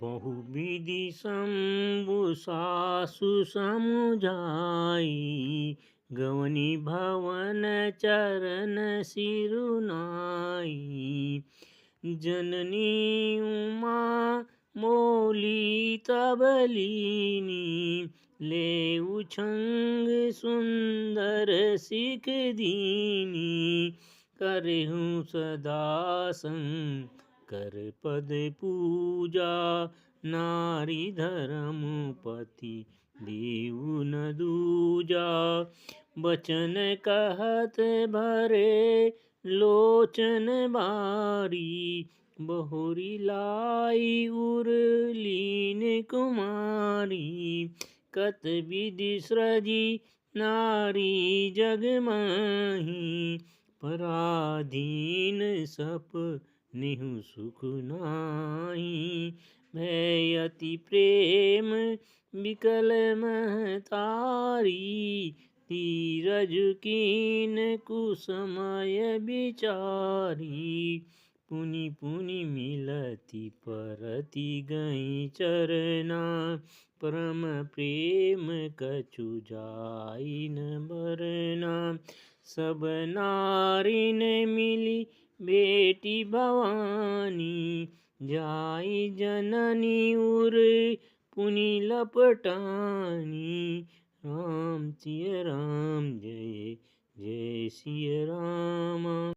बहुविधि शंभु सासु समुझाई, गवनी भवन चरण सिरुनाई। जननी उमा मोली तबलीनी, ले उछंग सुंदर सिख दीनी। करहूँ सदा कर पद पूजा, नारी धर्म पति देव न दूजा। बचन कहत भरे लोचन बारी, बहुरी लाई उर्लीन कुमारी। कत विधि सृजी नारी जग माही, पराधीन सप निहु सुख नाही। भय अति प्रेम विकल महतारी, धीरज कीन कुसमय विचारी। पुनि पुनि मिलति परति गई चरना, परम प्रेम कछु जाई न बरना। सब नारिन मिली बेटी भवानी, जाई जननी उर पुनि लपटानी। राम सिय राम, जय जय सिय राम।